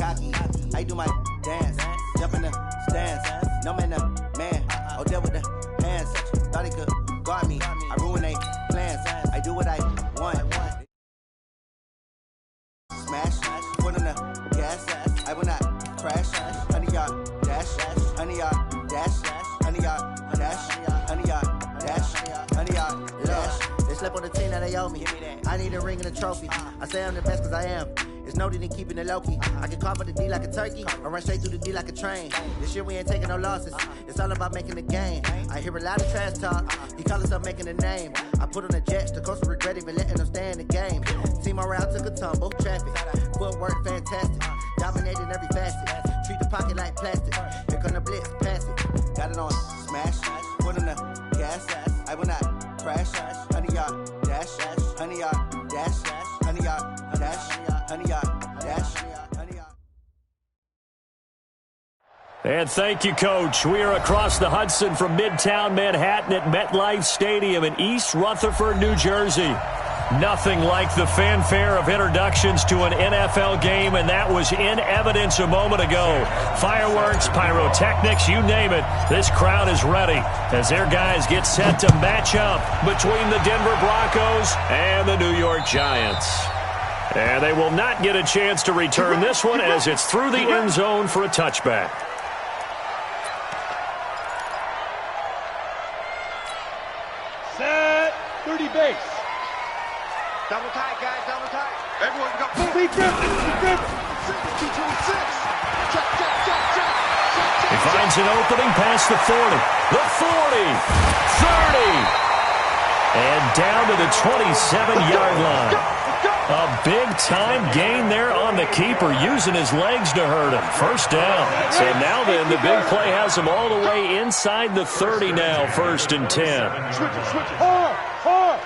cocky. I do my dance, jump in the stands. No man, the man. Oh, there with the hands. Thought he could guard me. I ruin they plans. I do what I want. Smash, put on the gas. I will not crash. 100-yard dash, 100-yard dash, 100-yard dash, 100-yard dash, 100-yard dash. They slept on the team that they owe me. I need a ring and a trophy. I say I'm the best cause I am. It's noted in keeping it low-key. I can carve up the D like a turkey, or run straight through the D like a train. This year we ain't taking no losses. It's all about making the game. I hear a lot of trash talk. He call himself making a name. I put on the Jets, the coach regret even letting them stay in the game. Team morale took a tumble. Traffic, footwork fantastic. Dominating every facet. Treat the pocket like plastic. Here come the blitz, pass it. Got it on smash. Put on the gas. I will not crash. 100-yard dash. 100-yard dash. 100-yard dash. 100-yard dash. And thank you, Coach. We are across the Hudson from Midtown Manhattan at MetLife Stadium in East Rutherford, New Jersey. Nothing like the fanfare of introductions to an NFL game, and that was in evidence a moment ago. Fireworks, pyrotechnics, you name it. This crowd is ready as their guys get set to match up between the Denver Broncos and the New York Giants. And they will not get a chance to return this one as it's through the end zone for a touchback. Set, 30 base. Double tight, guys, double tight. Everyone go. Deep grip, deep grip. 226. Check, check, check, check. He finds an opening past the 40, the 40, 30, and down to the 27-yard line. A big-time gain there on the keeper, using his legs to hurt him. First down. So now then, the big play has him all the way inside the 30 now, 1st and 10. Switch it. Hard.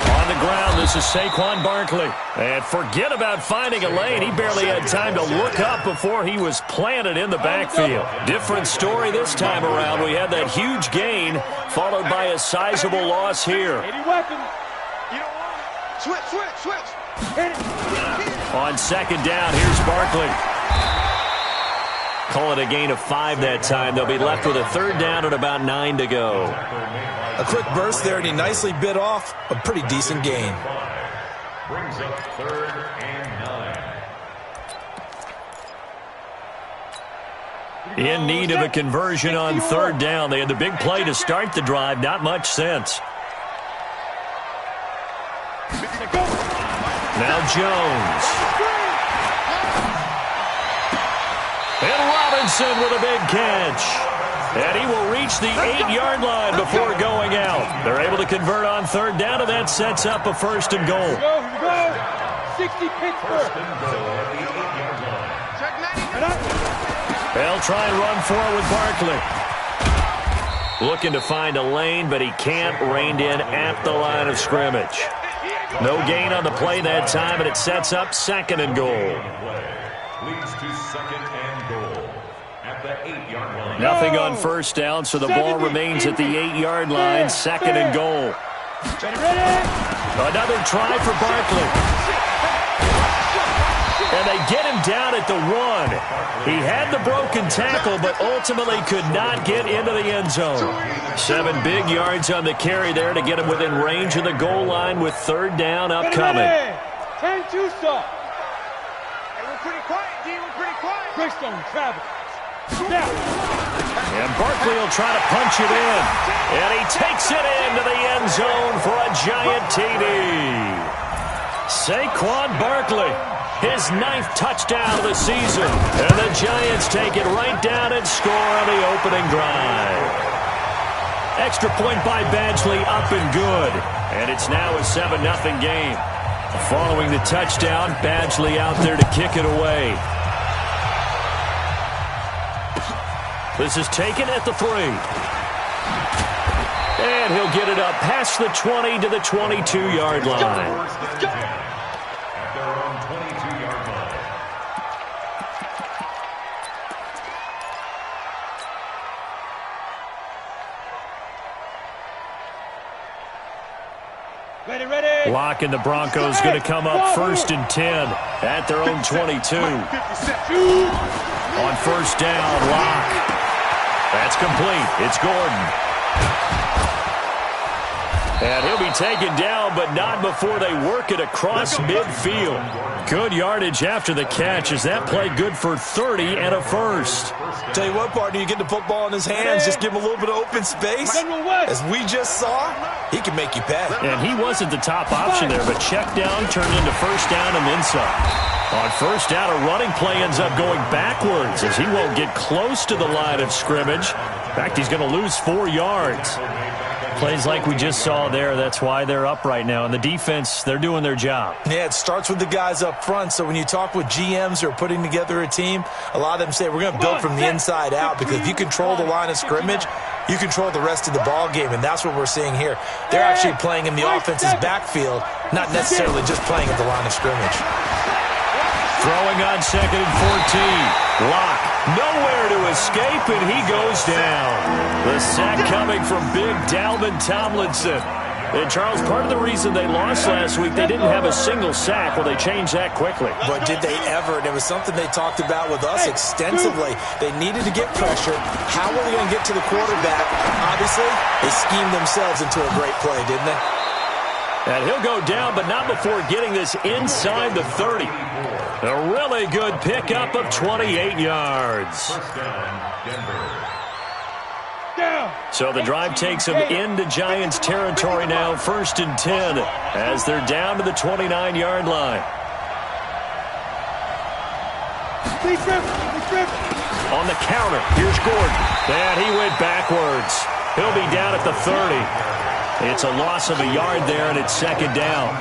On the ground, this is Saquon Barkley. And forget about finding a lane. He barely had time to look up before he was planted in the backfield. Different story this time around. We had that huge gain, followed by a sizable loss here. Any weapon. Switch. On 2nd down, here's Barkley. Call it a gain of 5 that time. They'll be left with a 3rd down and about 9 to go. A quick burst there, and he nicely bit off a pretty decent gain. Brings up 3rd and 9. In need of a conversion on 3rd down. They had the big play to start the drive. Not much sense. Now Jones. And Robinson with a big catch. And he will reach the 8-yard line before going out. They're able to convert on 3rd down, and that sets up a 1st and goal. Here we go. 60 Pittsburgh. They'll try and run for it with Barkley. Looking to find a lane, but he can't. Reined in at the line of scrimmage. No gain on the play that time, and it sets up 2nd and goal. Leads to 2nd and goal at the 8-yard line. Nothing on 1st down, so the ball remains at the 8-yard line. 2nd and goal. Another try for Barkley. And they get him down at the 1. He had the broken tackle, but ultimately could not get into the end zone. 7 big yards on the carry there to get him within range of the goal line with 3rd down upcoming. 10-2 stop. Hey, we're pretty quiet, D. We're pretty quiet. Greystone travel. Down. And Barkley will try to punch it in. And he takes it into the end zone for a giant TD. Saquon Barkley, his 9th touchdown of the season. And the Giants take it right down and score on the opening drive. Extra point by Badgley, up and good. And it's now a 7-0 game. Following the touchdown, Badgley out there to kick it away. This is taken at the 3. And he'll get it up past the 20 to the 22-yard line. At their own 22-yard line. Locke and the Broncos going to come up 1st and 10 at their own 22. On 1st down, Locke. That's complete. It's Gordon. And he'll be taken down, but not before they work it across midfield. Good yardage after the catch. Is that play good for 30 and a first? Tell you what, partner, you get the football in his hands, just give him a little bit of open space. As we just saw, he can make you pay. And he wasn't the top option there, but check down turned into 1st down and then some. On 1st down, a running play ends up going backwards as he won't get close to the line of scrimmage. In fact, he's going to lose 4 yards. Plays like we just saw there, that's why they're up right now. And the defense, they're doing their job. Yeah, it starts with the guys up front. So when you talk with GMs who are putting together a team, a lot of them say we're going to build from the inside out, because if you control the line of scrimmage, you control the rest of the ball game, and that's what we're seeing here. They're actually playing in the offense's backfield, not necessarily just playing at the line of scrimmage. Throwing on 2nd and 14. Locke nowhere to escape, and he goes down. The sack coming from big Dalvin Tomlinson. And, Charles, part of the reason they lost last week, they didn't have a single sack. Well, they changed that quickly. But did they ever? And it was something they talked about with us extensively. They needed to get pressure. How were they going to get to the quarterback? Obviously, they schemed themselves into a great play, didn't they? And he'll go down, but not before getting this inside the 30. A really good pickup of 28 yards. So the drive takes them into Giants territory now, 1st and 10, as they're down to the 29-yard line. On the counter, here's Gordon. And he went backwards. He'll be down at the 30. It's a loss of a yard there, and it's 2nd down.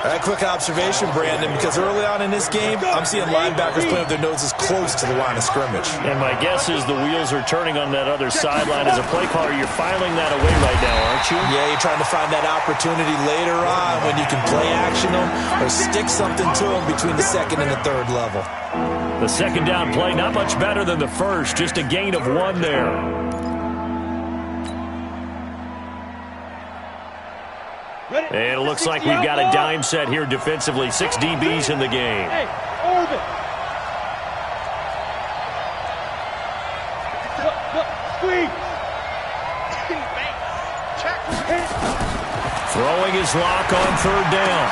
A quick observation, Brandon, because early on in this game, I'm seeing linebackers playing with their noses close to the line of scrimmage. And my guess is the wheels are turning on that other sideline. As a play caller, you're filing that away right now, aren't you? Yeah, you're trying to find that opportunity later on when you can play action them or stick something to them between the 2nd and the 3rd level. The 2nd down play, not much better than the first, just a gain of 1 there. And it looks like we've got a dime set here defensively. 6 DBs in the game. Hey, Orbit. Squeeze. Throwing his Locke on 3rd down.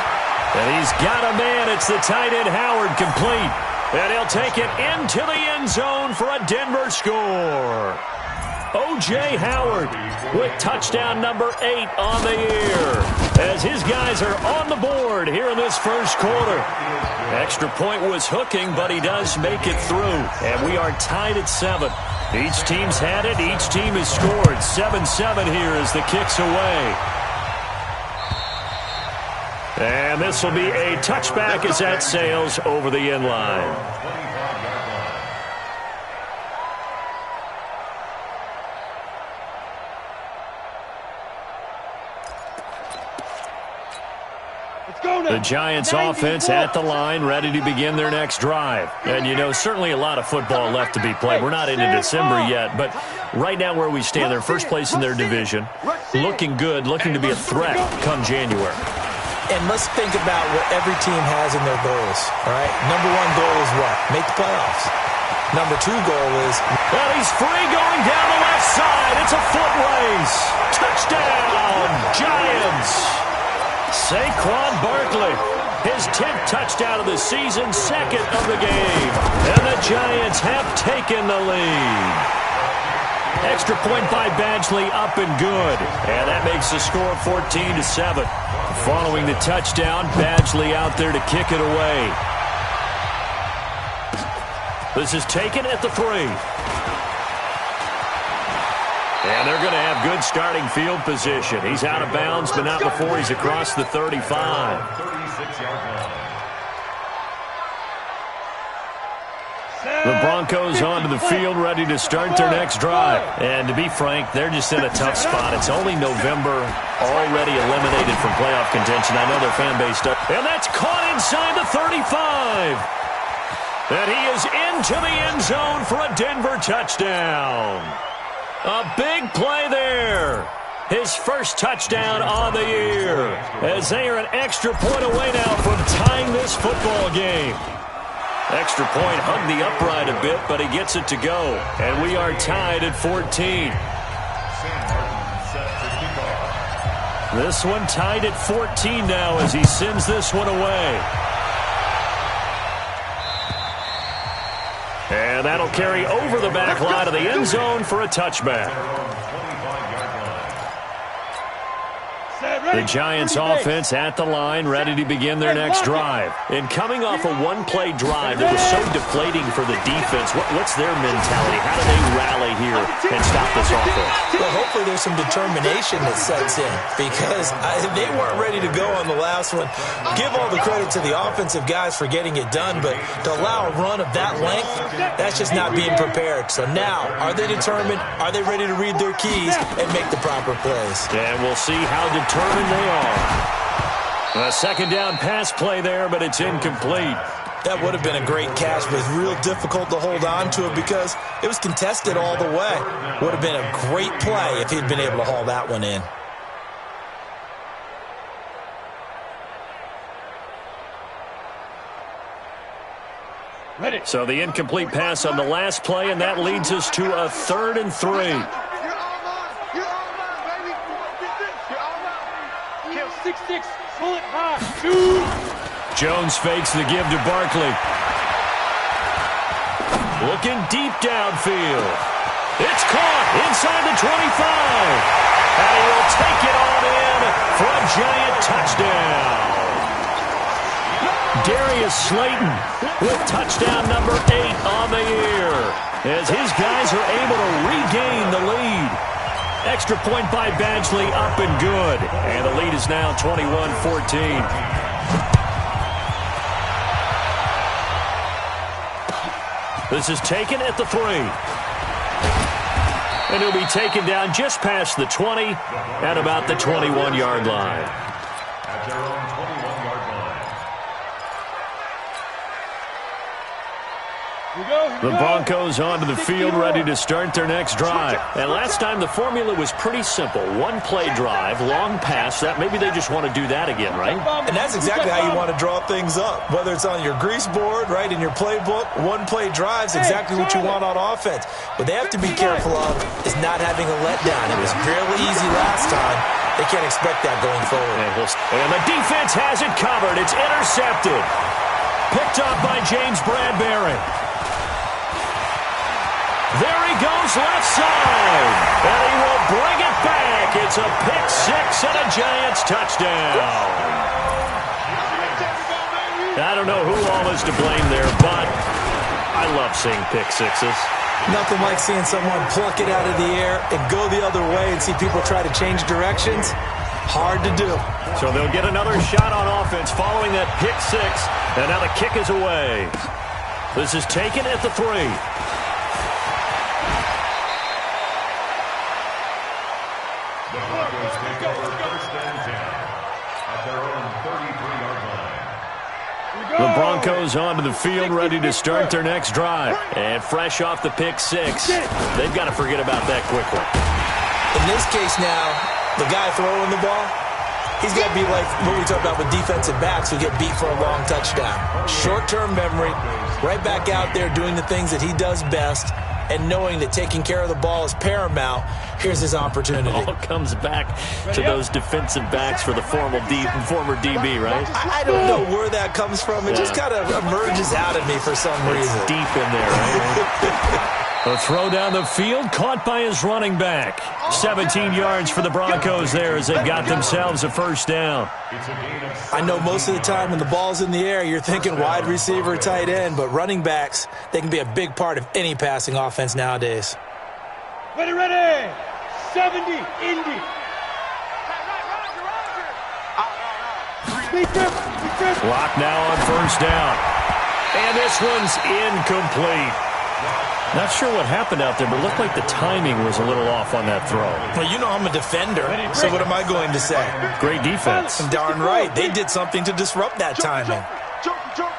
And he's got a man. It's the tight end Howard, complete. And he'll take it into the end zone for a Denver score. O.J. Howard with touchdown number 8 on the year, as his guys are on the board here in this first quarter. Extra point was hooking, but he does make it through. And we are tied at 7. Each team's had it. Each team has scored. 7-7 here as the kick's away. And this will be a touchback as that sails over the end line. The Giants offense at the line, ready to begin their next drive. And, you know, certainly a lot of football left to be played. We're not into December yet, but right now where we stand, they're first place in their division. Looking good, looking to be a threat come January. And let's think about what every team has in their goals, all right? Number 1 goal is what? Make the playoffs. Number 2 goal is... Well, he's free going down the left side. It's a foot race. Touchdown, Giants. Saquon Barkley, his 10th touchdown of the season, 2nd of the game. And the Giants have taken the lead. Extra point by Badgley, up and good. And that makes the score 14-7. Following the touchdown, Badgley out there to kick it away. This is taken at the 3. And they're going to have good starting field position. He's out of bounds, but not before he's across the 35. The Broncos onto the field, ready to start their next drive. And to be frank, they're just in a tough spot. It's only November, already eliminated from playoff contention. I know their fan base does. And that's caught inside the 35. And he is into the end zone for a Denver touchdown. A big play there. his first touchdown on the year, as they are an extra point away now from tying this football game. Extra point hugged the upright a bit, but he gets it to go, and we are tied at 14. This one tied at 14 now as he sends this one away. And that'll carry over the back line of the end zone for a touchback. The Giants offense at the line, ready to begin their next drive. And coming off a one-play drive that was so deflating for the defense, what's their mentality? How do they rally here and stop this offense? Well, hopefully there's some determination that sets in, because they weren't ready to go on the last one. Give all the credit to the offensive guys for getting it done, but to allow a run of that length, that's just not being prepared. So now, are they determined? Are they ready to read their keys and make the proper plays? And we'll see how determined they are. A second down pass play there, but it's incomplete. That would have been a great catch, but it's real difficult to hold on to it because it was contested all the way. Would have been a great play if he'd been able to haul that one in. So the incomplete pass on the last play, and that leads us to a 3rd and 3. Jones fakes the give to Barkley. Looking deep downfield. It's caught inside the 25. And he will take it on in for a Giant touchdown. Darius Slayton with touchdown number 8 on the year, as his guys are able to regain the lead. Extra point by Badgley, up and good. And the lead is now 21-14. This is taken at the 3. And he'll be taken down just past the 20 at about the 21-yard line. At their own 21-yard line. The Broncos onto the field, ready to start their next drive. And last time the formula was pretty simple. One-play drive, long pass. That maybe they just want to do that again, right? And that's exactly how you want to draw things up. Whether it's on your grease board, right, in your playbook, one-play drive's exactly what you want on offense. What they have to be careful of is not having a letdown. It was fairly easy last time. They can't expect that going forward. And the defense has it covered. It's intercepted. Picked up by James Bradbury. There he goes, left side. And he will bring it back. It's a pick 6 and a Giants touchdown. I don't know who all is to blame there, but I love seeing pick 6s. Nothing like seeing someone pluck it out of the air and go the other way and see people try to change directions. Hard to do. So they'll get another shot on offense following that pick 6. And now the kick is away. This is taken at the 3. The Broncos take over 1st and 10 at their own 33-yard line. The Broncos onto the field, ready to start their next drive. And fresh off the pick 6, they've got to forget about that quickly. In this case now, the guy throwing the ball, he's got to be like what we talked about with defensive backs who get beat for a long touchdown. Short-term memory, right back out there doing the things that he does best, and knowing that taking care of the ball is paramount. Here's his opportunity. It all comes back to those defensive backs for the former DB, right? I don't know where that comes from. It just kind of emerges out of me for some reason. It's deep in there, right? A throw down the field, caught by his running back. 17 yards for the Broncos there as they've got themselves a first down. I know most of the time when the ball's in the air, you're thinking wide receiver, tight end, but running backs, they can be a big part of any passing offense nowadays. Ready. 70, Indy. Clock now on first down. And this one's incomplete. Not sure what happened out there, but it looked like the timing was a little off on that throw. Well, you know I'm a defender, so what am I going to say? Great defense. Darn right. They did something to disrupt that timing. Joker.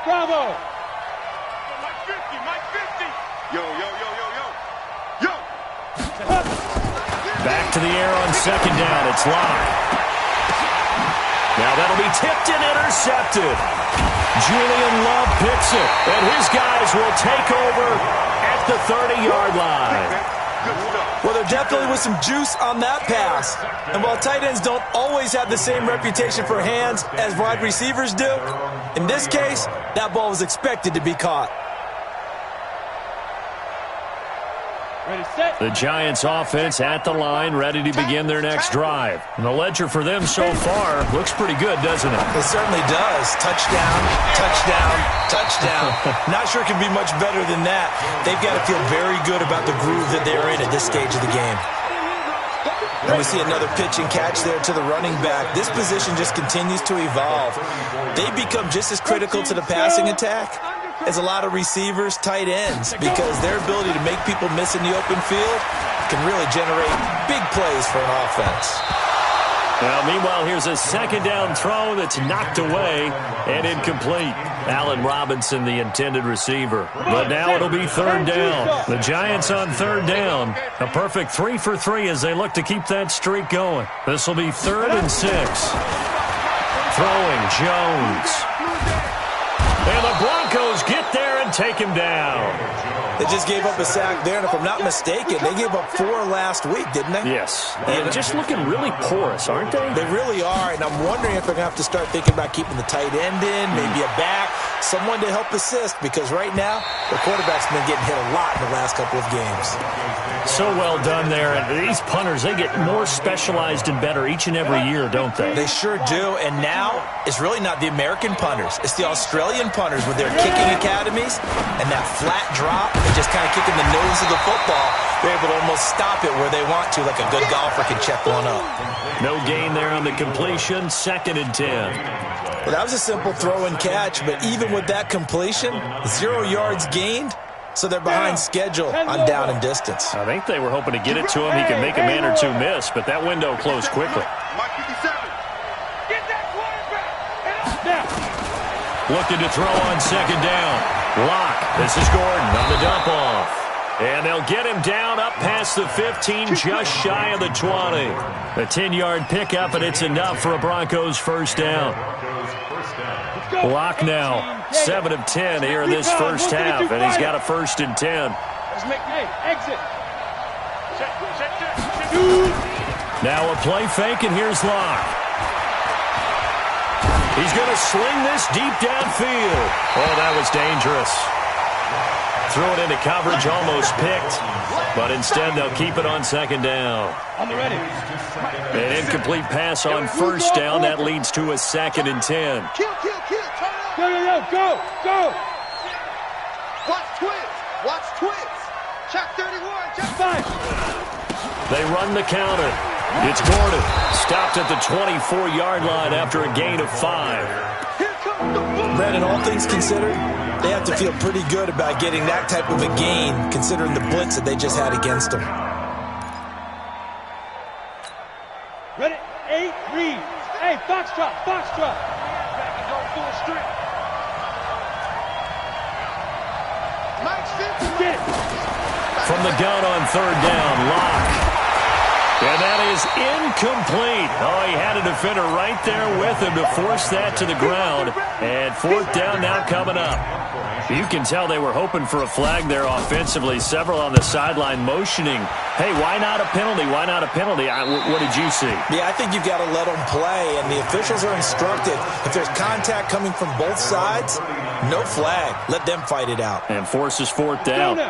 Bravo. Mike 50. Yo. Back to the air on second down. It's Locke. Now that'll be tipped and intercepted. Julian Love picks it, and his guys will take over at the 30-yard line. Well, there definitely was some juice on that pass. And while tight ends don't always have the same reputation for hands as wide receivers do, in this case, that ball was expected to be caught. Ready, set. The Giants offense at the line, ready to begin their next drive. And the ledger for them so far looks pretty good, doesn't it? It certainly does. Touchdown, touchdown, touchdown. Not sure it can be much better than that. They've got to feel very good about the groove that they're in at this stage of the game. And we see another pitch and catch there to the running back. This position just continues to evolve. They become just as critical to the passing attack as a lot of receivers, tight ends, because their ability to make people miss in the open field can really generate big plays for an offense. Well, meanwhile, here's a second down throw that's knocked away and incomplete. Allen Robinson, the intended receiver. But now it'll be third down. The Giants on third down. A perfect 3 for 3 as they look to keep that streak going. This will be 3rd and 6. Throwing Jones. And the Broncos get there and take him down. They just gave up a sack there, and if I'm not mistaken, they gave up 4 last week, didn't they? Yes. And just looking really porous, aren't they? They really are, and I'm wondering if they're going to have to start thinking about keeping the tight end in, maybe a back, someone to help assist, because right now, the quarterback's been getting hit a lot in the last couple of games. So well done there. And these punters, they get more specialized and better each and every year, don't they? They sure do, and now it's really not the American punters. It's the Australian punters with their kicking academies and that flat drop and just kind of kicking the nose of the football. They're able to almost stop it where they want to, like a good golfer can check one up. No gain there on the completion, 2nd and 10. Well, that was a simple throw and catch, but even with that completion, 0 yards gained, so they're behind schedule on down and distance. I think they were hoping to get it to him. He could make a man or two miss, but that window closed quickly. Looking to throw on second down. Locke. This is Gordon on the dump off. And they'll get him down up past the 15, just shy of the 20. A 10-yard pickup, and it's enough for a Broncos first down. Locke now 7 of 10 here in this first half, and he's got a 1st and 10. Let's make exit. Now a play fake, and here's Locke. He's going to sling this deep downfield. Oh, that was dangerous. Threw it into coverage, almost picked, but instead they'll keep it on second down. On the ready. An incomplete pass on first down. That leads to a 2nd and 10. Go. Watch twins. Check 31. Check 5. They run the counter. It's Gordon. Stopped at the 24-yard line after a gain of 5. Brandon, all things considered, they have to feel pretty good about getting that type of a gain, considering the blitz that they just had against them. Ready, 8, read. Hey, foxtrot. Get it. From the gun on third down, Locke. And that is incomplete. Oh, he had a defender right there with him to force that to the ground. And 4th down now coming up. You can tell they were hoping for a flag there offensively. Several on the sideline motioning. Hey, why not a penalty? Why not a penalty? What did you see? Yeah, I think you've got to let them play, and the officials are instructed. If there's contact coming from both sides, no flag. Let them fight it out. And forces 4th down.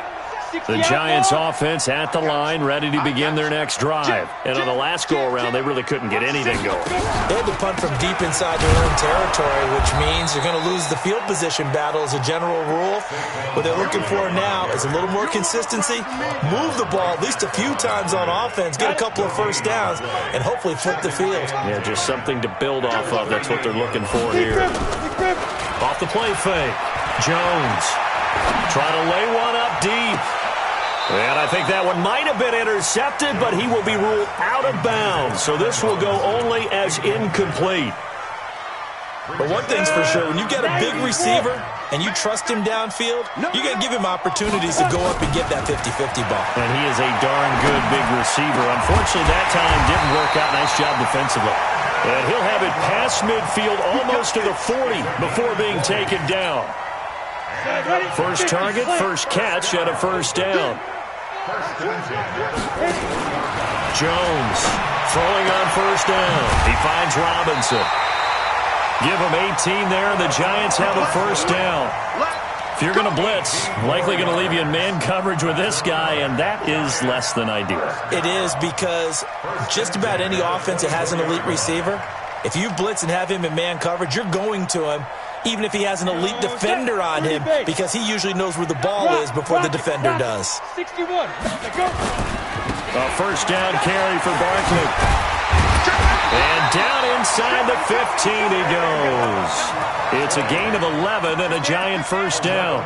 The Giants offense at the line, ready to begin their next drive. And on the last go-around, they really couldn't get anything going. They had to punt from deep inside their own territory, which means you're going to lose the field position battle as a general rule. What they're looking for now is a little more consistency, move the ball at least a few times on offense, get a couple of first downs, and hopefully flip the field. Yeah, just something to build off of. That's what they're looking for here. Off the play fake. Jones trying to lay one up deep. And I think that one might have been intercepted, but he will be ruled out of bounds. So this will go only as incomplete. But one thing's for sure, when you get a big receiver and you trust him downfield, you got to give him opportunities to go up and get that 50-50 ball. And he is a darn good big receiver. Unfortunately, that time didn't work out. Nice job defensively. And he'll have it past midfield almost to the 40 before being taken down. First target, first catch, and a first down. Jones throwing on first down. He finds Robinson. Give him 18 there, and the Giants have a first down. If you're going to blitz, likely going to leave you in man coverage with this guy, and that is less than ideal. It is, because just about any offense that has an elite receiver, if you blitz and have him in man coverage, you're going to him, even if he has an elite defender on him, because he usually knows where the ball is before the defender does. 61. Go. A first down carry for Barkley. And down inside the 15 he goes. It's a gain of 11 and a Giant first down.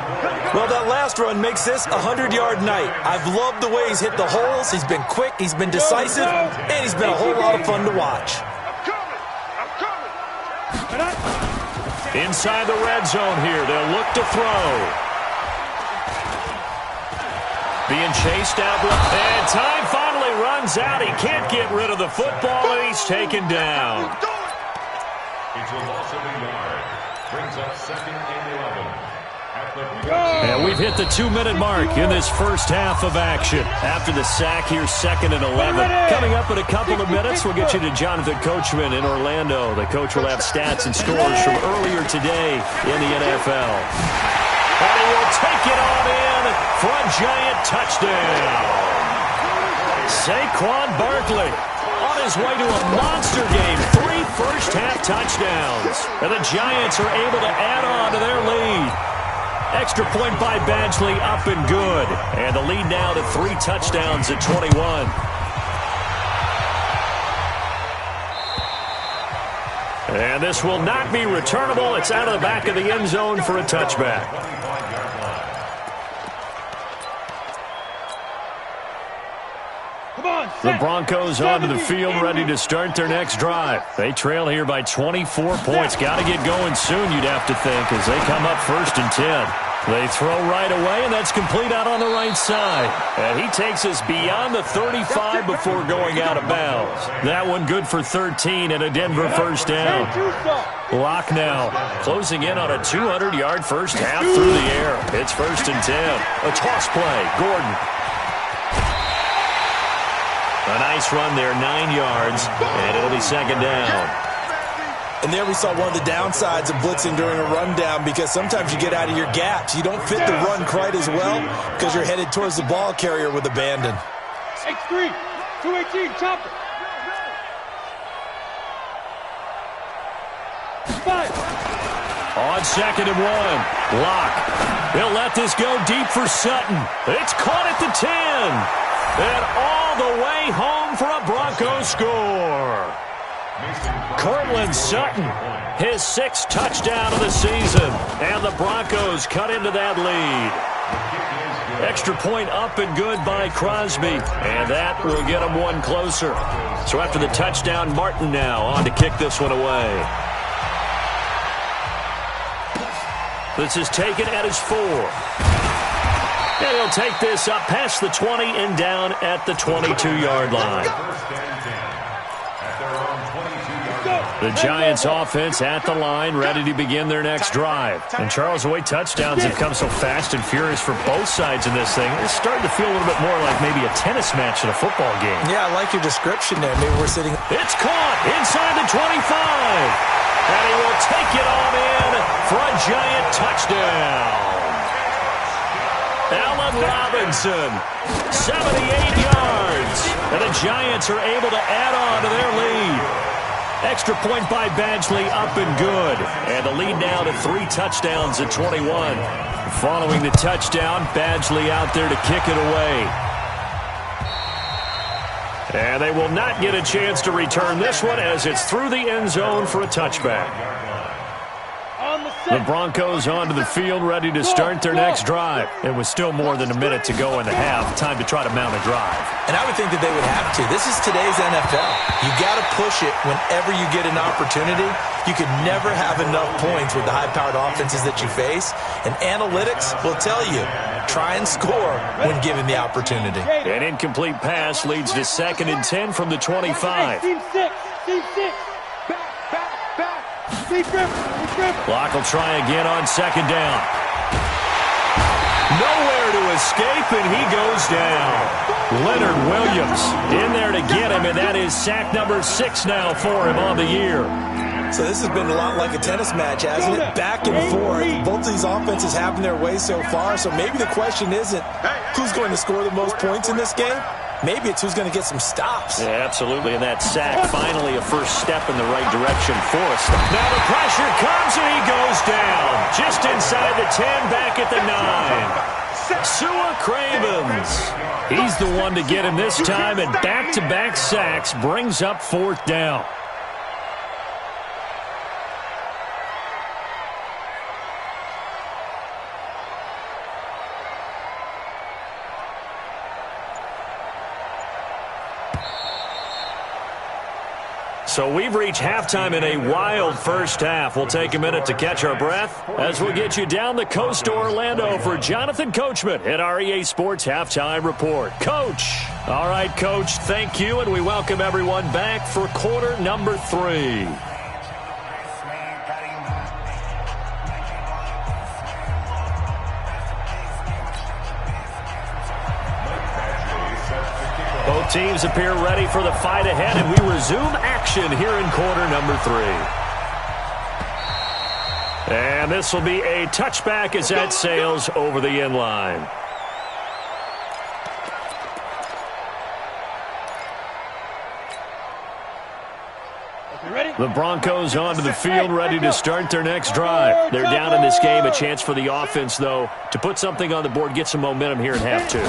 Well, that last run makes this a 100-yard night. I've loved the way he's hit the holes. He's been quick, he's been decisive, and he's been a whole lot of fun to watch. Inside the red zone here, they'll look to throw. Being chased out, and time finally runs out. He can't get rid of the football, and he's taken down. It's a loss of a yard. Brings up 2nd and 11. And we've hit the 2-minute mark in this first half of action. After the sack here, 2nd and 11. Coming up in a couple of minutes, we'll get you to Jonathan Coachman in Orlando. The coach will have stats and scores from earlier today in the NFL. And he will take it on in for a Giant touchdown. Saquon Barkley on his way to a monster game. 3 first-half touchdowns. And the Giants are able to add on to their lead. Extra point by Badgley, up and good. And the lead now to 3 touchdowns at 21. And this will not be returnable. It's out of the back of the end zone for a touchback. The Broncos onto the field, ready to start their next drive. They trail here by 24 points. Got to get going soon, you'd have to think, as they come up 1st and 10. They throw right away, and that's complete out on the right side. And he takes us beyond the 35 before going out of bounds. That one good for 13 and a Denver first down. Lock now, closing in on a 200-yard first half through the air. It's 1st and 10. A toss play, Gordon. A nice run there, 9 yards, and it'll be 2nd down. And there we saw one of the downsides of blitzing during a rundown, because sometimes you get out of your gaps. You don't fit the run quite as well because you're headed towards the ball carrier with abandon. X3, 218, chopper. 5. On 2nd and 1, Lock. He'll let this go deep for Sutton. It's caught at the 10. And all the way home for a Broncos score. Cortland Sutton, his 6th touchdown of the season. And the Broncos cut into that lead. Extra point up and good by Crosby. And that will get him one closer. So after the touchdown, Martin now on to kick this one away. This is taken at his 4. And he'll take this up past the 20 and down at the 22-yard line. The Giants offense at the line, ready to begin their next drive. And Charles, the way touchdowns have come so fast and furious for both sides in this thing, it's starting to feel a little bit more like maybe a tennis match in a football game. Yeah, I like your description there. Maybe we're sitting... It's caught inside the 25. And he will take it on in for a Giant touchdown. Allen Robinson, 78 yards. And the Giants are able to add on to their lead. Extra point by Badgley, up and good. And the lead now to 3 touchdowns at 21. Following the touchdown, Badgley out there to kick it away. And they will not get a chance to return this one as it's through the end zone for a touchback. On The Broncos onto the field, ready to start their next drive. It was still more than a minute to go in the half. Time to try to mount a drive. And I would think that they would have to. This is today's NFL. You got to push it whenever you get an opportunity. You could never have enough points with the high-powered offenses that you face. And analytics will tell you, try and score when given the opportunity. An incomplete pass leads to 2nd and 10 from the 25. Team 6. Team 6. Back. Clock will try again on 2nd down. Nowhere to escape, and he goes down. Leonard Williams in there to get him, and that is sack number 6 now for him on the year. So this has been a lot like a tennis match, hasn't it? Back and forth. Both of these offenses have their way so far, so maybe the question isn't who's going to score the most points in this game. Maybe it's who's going to get some stops. Yeah, absolutely, and that sack finally a first step in the right direction for us. Now the pressure comes, and he goes down. Just inside the 10, back at the 9. Sua Cravens. He's the one to get him this time, and back-to-back sacks brings up 4th down. So we've reached halftime in a wild first half. We'll take a minute to catch our breath as we'll get you down the coast to Orlando for Jonathan Coachman at REA Sports Halftime Report. Coach. All right, Coach, thank you, and we welcome everyone back for quarter number 3. Both teams appear ready for the fight ahead, and we resume action here in quarter number 3. And this will be a touchback as that sails over the end line. The Broncos onto the field, ready to start their next drive. They're down in this game. A chance for the offense, though, to put something on the board, get some momentum here in half 2.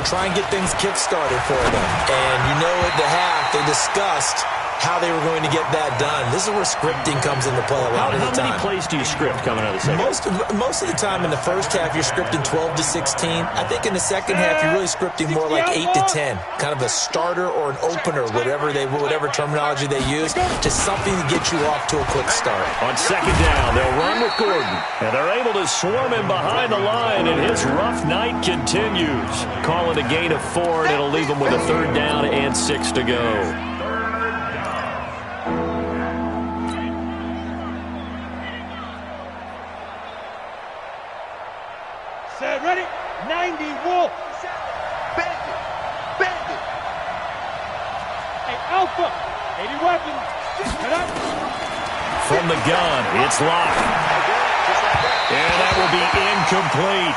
Try and get things kick-started for them. And you know at the half, they discussed how they were going to get that done. This is where scripting comes into play a lot of the time. How many plays do you script coming out of the second? Most of the time in the first half, you're scripting 12 to 16. I think in the second half, you're really scripting more like 8 to 10. Kind of a starter or an opener, whatever terminology they use. Just something to get you off to a quick start. On 2nd down, they'll run with Gordon. And they're able to swarm him behind the line, and his rough night continues. Calling a gain of 4, and it'll leave him with a 3rd down and 6 to go. Set, ready? 90, Wolf. Bandit. Hey, Alpha. 80 weapons. From the gun, it's locked. And that will be incomplete.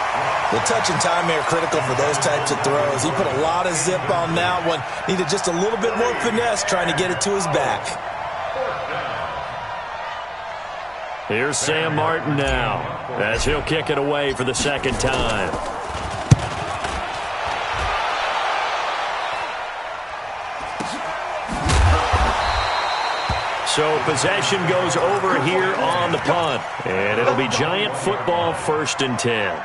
The touch and time are critical for those types of throws. He put a lot of zip on that one. Needed just a little bit more finesse trying to get it to his back. Here's Sam Martin now, as he'll kick it away for the 2nd time. So possession goes over here on the punt, and it'll be Giant football 1st and 10.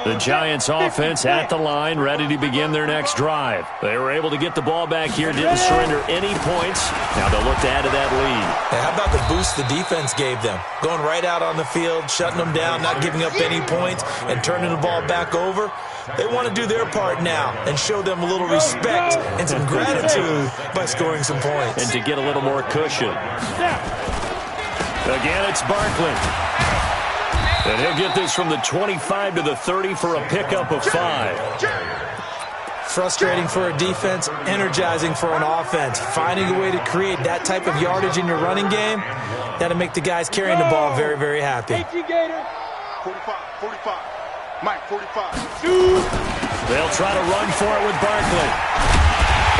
The Giants offense at the line, ready to begin their next drive. They were able to get the ball back here, didn't surrender any points. Now they'll look to add to that lead. Hey, how about the boost the defense gave them? Going right out on the field, shutting them down, not giving up any points, and turning the ball back over. They want to do their part now and show them a little respect and some gratitude by scoring some points. And to get a little more cushion. Again, it's Barkley. And he'll get this from the 25 to the 30 for a pickup of 5. Frustrating for a defense, energizing for an offense. Finding a way to create that type of yardage in your running game, that'll make the guys carrying the ball very, very happy. 45. Mike, 45. They'll try to run for it with Barkley.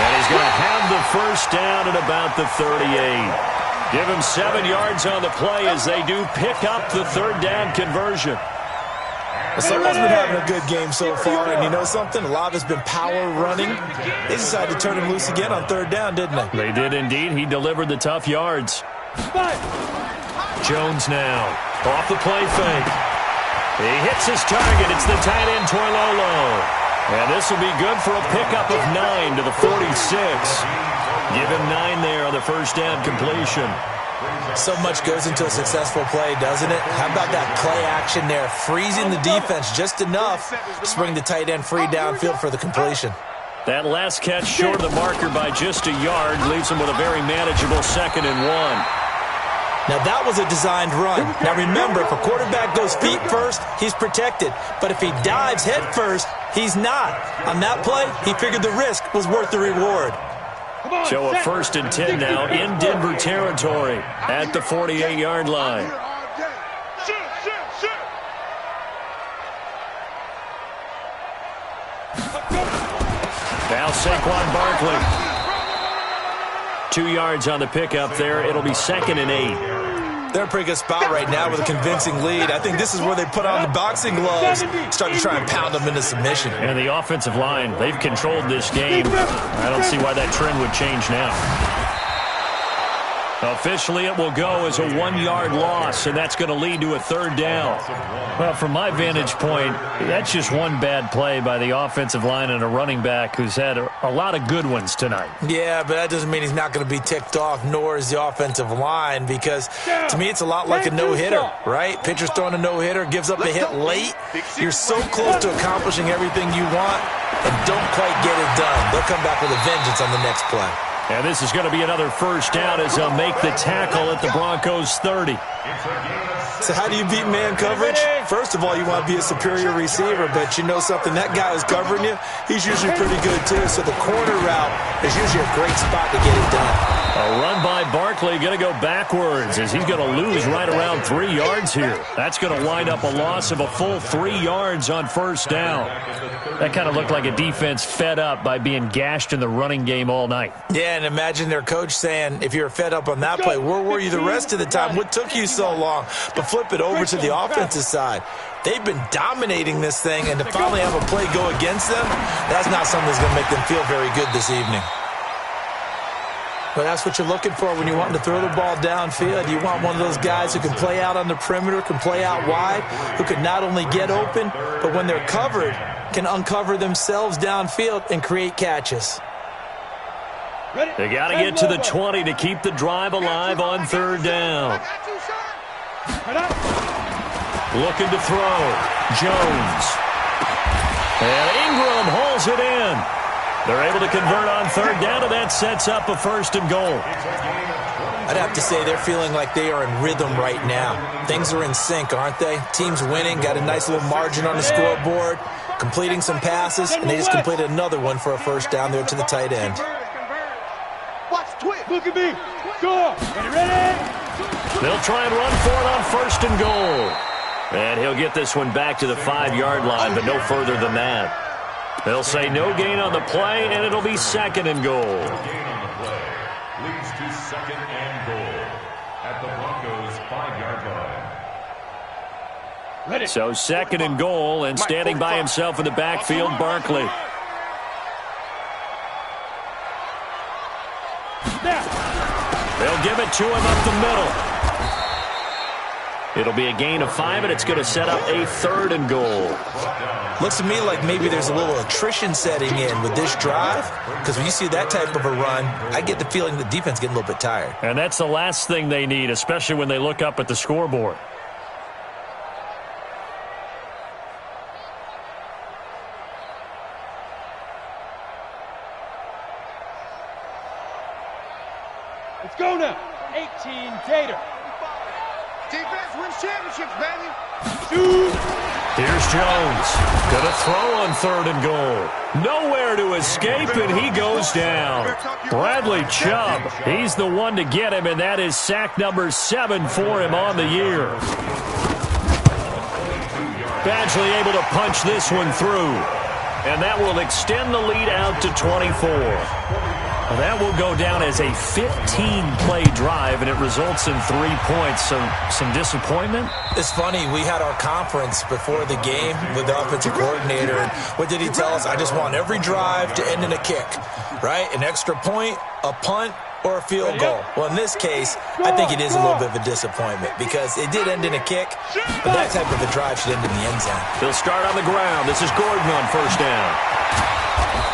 And he's going to have the 1st down at about the 38. Give him 7 yards on the play as they do pick up the 3rd down conversion. Someone's been having a good game so far, and you know something? A lot of it's been power running. They decided to turn him loose again on third down, didn't they? They did indeed. He delivered the tough yards. Jones now off the play fake. He hits his target. It's the tight end, Toilolo. And this will be good for a pickup of 9 to the 46. Give him 9 there on the first down completion. So much goes into a successful play, doesn't it? How about that play action there? Freezing the defense just enough to bring the tight end free downfield for the completion. That last catch short of the marker by just a yard leaves him with a very manageable 2nd and 1. Now, that was a designed run. Now, remember, if a quarterback goes feet first, he's protected. But if he dives head first, he's not. On that play, he figured the risk was worth the reward. So a 1st and 10 now in Denver territory at the 48-yard line. Now Saquon Barkley. 2 yards on the pickup there. It'll be 2nd and 8. They're in a pretty good spot right now with a convincing lead. I think this is where they put on the boxing gloves, start to try and pound them into submission. And the offensive line, they've controlled this game. I don't see why that trend would change now. Officially, it will go as a 1-yard loss, and that's going to lead to a 3rd down. Well, from my vantage point, that's just one bad play by the offensive line and a running back who's had a lot of good ones tonight. Yeah, but that doesn't mean he's not going to be ticked off, nor is the offensive line, because to me it's a lot like a no-hitter, right? Pitcher's throwing a no-hitter, gives up a hit late. You're so close to accomplishing everything you want and don't quite get it done. They'll come back with a vengeance on the next play. And this is going to be another 1st down as they'll make the tackle at the Broncos 30. So how do you beat man coverage? First of all, you want to be a superior receiver, but you know something, that guy who's covering you, he's usually pretty good too. So the corner route is usually a great spot to get it done. A run by Barkley going to go backwards as he's going to lose right around 3 yards here. That's going to wind up a loss of a full 3 yards on 1st down. That kind of looked like a defense fed up by being gashed in the running game all night. Yeah, and imagine their coach saying, if you're fed up on that play, where were you the rest of the time? What took you so long? But flip it over to the offensive side. They've been dominating this thing, and to finally have a play go against them, that's not something that's going to make them feel very good this evening. But that's what you're looking for when you want to throw the ball downfield. You want one of those guys who can play out on the perimeter, can play out wide, who can not only get open, but when they're covered, can uncover themselves downfield and create catches. They got to get to the 20 to keep the drive alive on 3rd down. Looking to throw. Jones. And Ingram hauls it in. They're able to convert on 3rd down, and that sets up a 1st and goal. I'd have to say they're feeling like they are in rhythm right now. Things are in sync, aren't they? Team's winning, got a nice little margin on the scoreboard, completing some passes, and they just completed another one for a 1st down there to the tight end. Watch Twit. Look at me. Go. Ready? They'll try and run for it on 1st and goal. And he'll get this one back to the 5-yard line, but no further than that. They'll say no gain on the play, and it'll be 2nd and goal. No gain on the play leads to 2nd and goal at the Broncos' 5-yard line. So 2nd and goal, and standing by himself in the backfield, Barkley. They'll give it to him up the middle. It'll be a gain of 5, and it's going to set up a 3rd and goal. Looks to me like maybe there's a little attrition setting in with this drive, because when you see that type of a run, I get the feeling the defense getting a little bit tired. And that's the last thing they need, especially when they look up at the scoreboard. Let's go now. 18 Tater. Defense wins championships, baby. Here's Jones. Gonna throw on 3rd and goal. Nowhere to escape, and he goes down. Bradley Chubb, he's the one to get him, and that is sack number 7 for him on the year. Badgley able to punch this one through, and that will extend the lead out to 24. Well, that will go down as a 15-play drive, and it results in 3 points. So some disappointment? It's funny. We had our conference before the game with the offensive coordinator. And what did he tell us? I just want every drive to end in a kick, right? An extra point, a punt, or a field goal. Well, in this case, I think it is a little bit of a disappointment because it did end in a kick, but that type of a drive should end in the end zone. He'll start on the ground. This is Gordon on first down.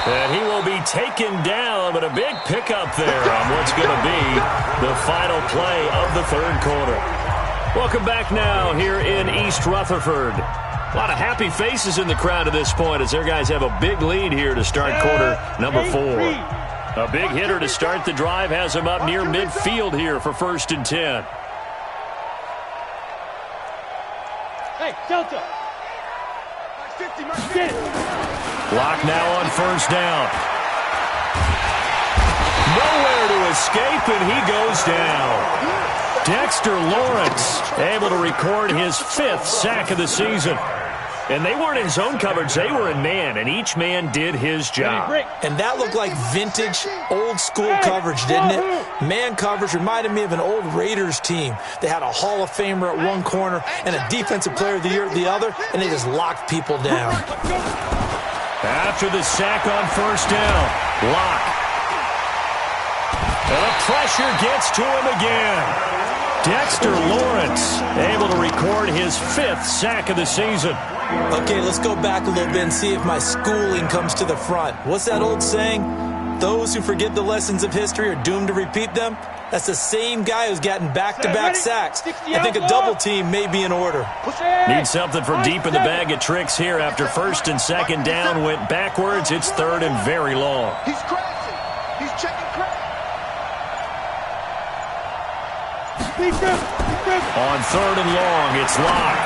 And he will be taken down, but a big pickup there on what's going to be the final play of the third quarter. Welcome back now here in East Rutherford. A lot of happy faces in the crowd at this point as their guys have a big lead here to start quarter number 4. A big hitter to start the drive has him up near midfield here for 1st and 10. Hey, Delta. Block now on first down. Nowhere to escape, and he goes down. Dexter Lawrence able to record his 5th sack of the season. And they weren't in zone coverage. They were in man, and each man did his job. And that looked like vintage, old-school coverage, didn't it? Man coverage reminded me of an old Raiders team. They had a Hall of Famer at one corner and a Defensive Player of the Year at the other, and they just locked people down. After the sack on first down, Locke. And the pressure gets to him again. Dexter Lawrence able to record his 5th sack of the season. Okay, let's go back a little bit and see if my schooling comes to the front. What's that old saying? Those who forget the lessons of history are doomed to repeat them. That's the same guy who's gotten back-to-back sacks. I think a double team may be in order. Need something from deep in the bag of tricks here. After 1st and 2nd down went backwards, it's 3rd and very long. He's crashing. He's checking crash. On 3rd and long, it's Locke.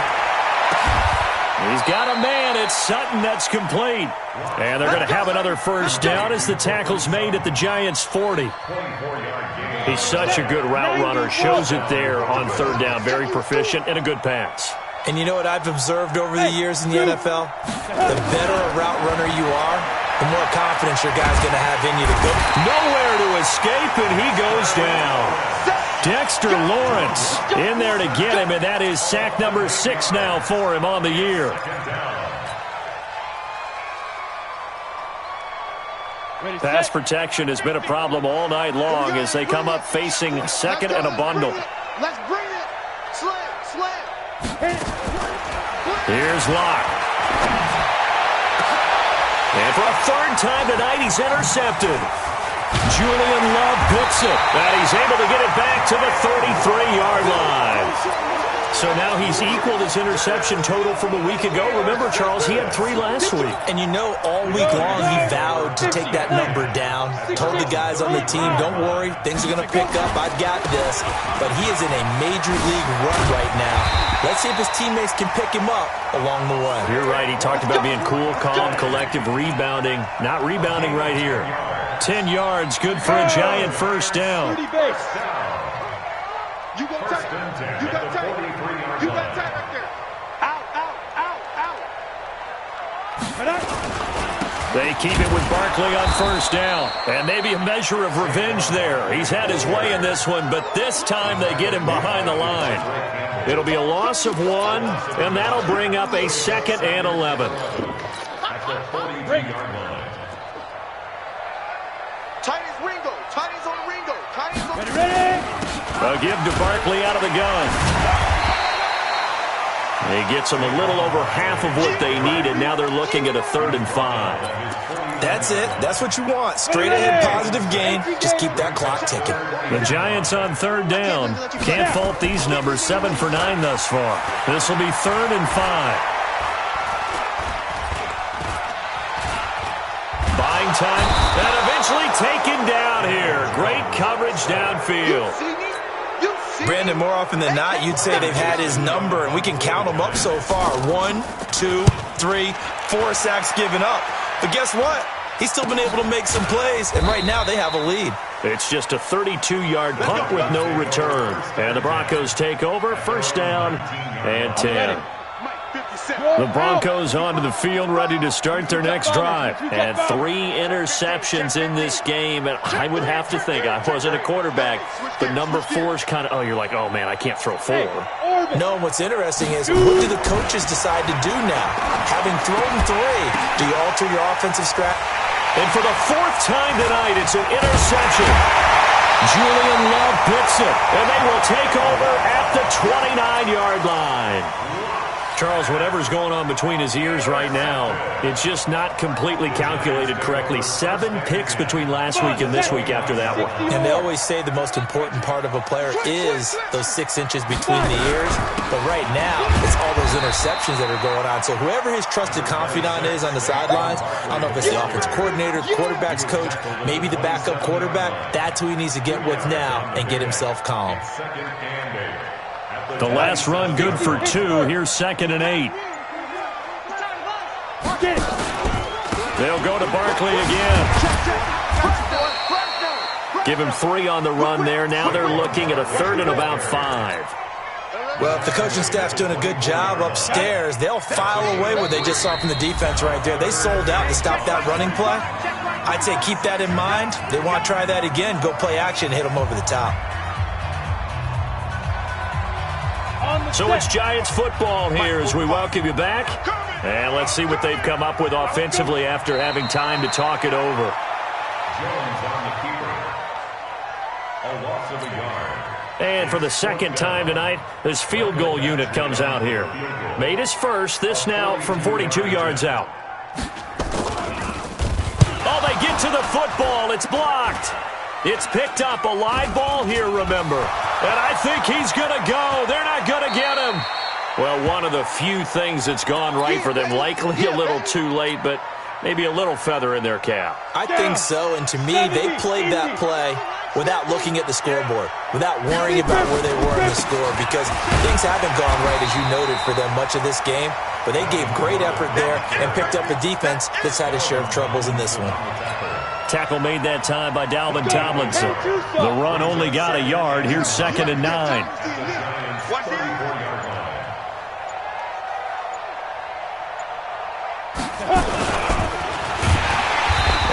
He's got a man. It's Sutton that's complete. And they're going to have another first down as the tackle's made at the Giants' 40. He's such a good route runner. Shows it there on 3rd down. Very proficient and a good pass. And you know what I've observed over the years in the NFL? The better a route runner you are, the more confidence your guy's going to have in you to go. Nowhere to escape, and he goes down. Dexter Lawrence in there to get him, and that is sack number 6 now for him on the year. Pass protection has been a problem all night long as they come up facing 2nd and a bundle. Let's bring it. Slam. Here's Locke. And for a 3rd time tonight, he's intercepted. Julian Love picks it, and he's able to get it back to the 33-yard line. So now he's equaled his interception total from a week ago. Remember, Charles, he had 3 last week. And you know, all week long he vowed to take that number down. Told the guys on the team, don't worry, things are going to pick up. I've got this. But he is in a major league run right now. Let's see if his teammates can pick him up along the way. You're right. He talked about being cool, calm, collective, rebounding. Not rebounding right here. 10 yards, good for a Giant first down. You got tight. You got tight. You got tight right there. Out. They keep it with Barkley on first down. And maybe a measure of revenge there. He's had his way in this one, but this time they get him behind the line. It'll be a loss of 1, and that'll bring up a 2nd and 11. At the 43-yard line. Tiny's Ringo. Tiny's on Ringo. Tiny's on Ready? A give to Barkley out of the gun. He gets them a little over half of what they needed. Now they're looking at a 3rd and 5. That's it. That's what you want. Straight ahead positive gain. Just keep that clock ticking. The Giants on 3rd down. Can't fault these numbers. 7 for 9 thus far. This will be 3rd and 5. Buying time. And eventually taken down here. Great coverage downfield. Brandon, more often than not, you'd say they've had his number, and we can count them up so far. 1, 2, 3, 4 sacks given up. But guess what? He's still been able to make some plays, and right now they have a lead. It's just a 32-yard punt with no return. And the Broncos take over. First down and 10. The Broncos onto the field, ready to start their next drive. And 3 interceptions in this game. And I would have to think, I wasn't a quarterback, but number 4 is kind of, oh, you're like, oh, man, I can't throw 4. No, what's interesting is, what do the coaches decide to do now? Having thrown 3, do you alter your offensive strategy? And for the 4th time tonight, it's an interception. Julian Love picks it, and they will take over at the 29-yard line. Charles, whatever's going on between his ears right now, it's just not completely calculated correctly. 7 picks between last week and this week after that one. And they always say the most important part of a player is those 6 inches between the ears. But right now, it's all those interceptions that are going on. So whoever his trusted confidant is on the sidelines, I don't know if it's the offense coordinator, the quarterback's coach, maybe the backup quarterback, that's who he needs to get with now and get himself calm. The last run good for 2. Here's 2nd and 8. They'll go to Barkley again. Give him 3 on the run there. Now they're looking at a 3rd and about 5. Well, if the coaching staff's doing a good job upstairs, they'll file away what they just saw from the defense right there. They sold out to stop that running play. I'd say keep that in mind. They want to try that again. Go play action, hit them over the top. So it's Giants football here as we welcome you back. And let's see what they've come up with offensively after having time to talk it over. Jones on the keeper. A loss of a yard. And for the 2nd time tonight, this field goal unit comes out here. Made his first, this now from 42 yards out. Oh, they get to the football. It's blocked. It's picked up, a live ball here, remember. And I think he's going to go. They're not going to get him. Well, one of the few things that's gone right for them. Likely a little too late, but maybe a little feather in their cap. I think so, and to me, they played that play without looking at the scoreboard, without worrying about where they were in the score, because things haven't gone right, as you noted, for them much of this game. But they gave great effort there and picked up a defense that's had a share of troubles in this one. Tackle made that time by Dalvin Tomlinson. The run only got a yard. Here's 2nd and 9.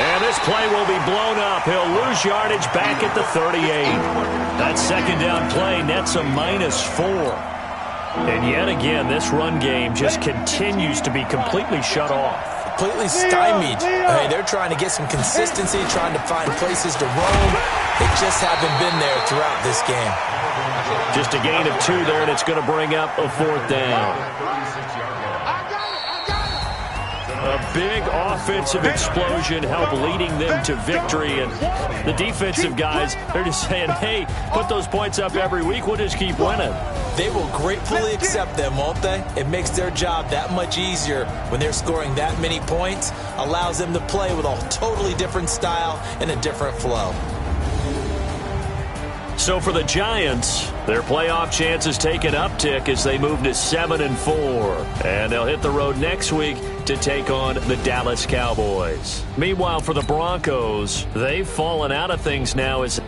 And this play will be blown up. He'll lose yardage back at the 38. That 2nd down play nets a -4. And yet again, this run game just continues to be completely shut off. Completely stymied. I mean, they're trying to get some consistency, trying to find places to roam. They just haven't been there throughout this game. Just a gain of 2 there, and it's going to bring up a 4th down. A big offensive explosion helped leading them to victory, and the defensive guys, they're just saying, hey, put those points up every week, we'll just keep winning. They will gratefully accept them, won't they? It makes their job that much easier when they're scoring that many points, allows them to play with a totally different style and a different flow. So for the Giants, their playoff chances take an uptick as they move to 7-4. And they'll hit the road next week to take on the Dallas Cowboys. Meanwhile, for the Broncos, they've fallen out of things now as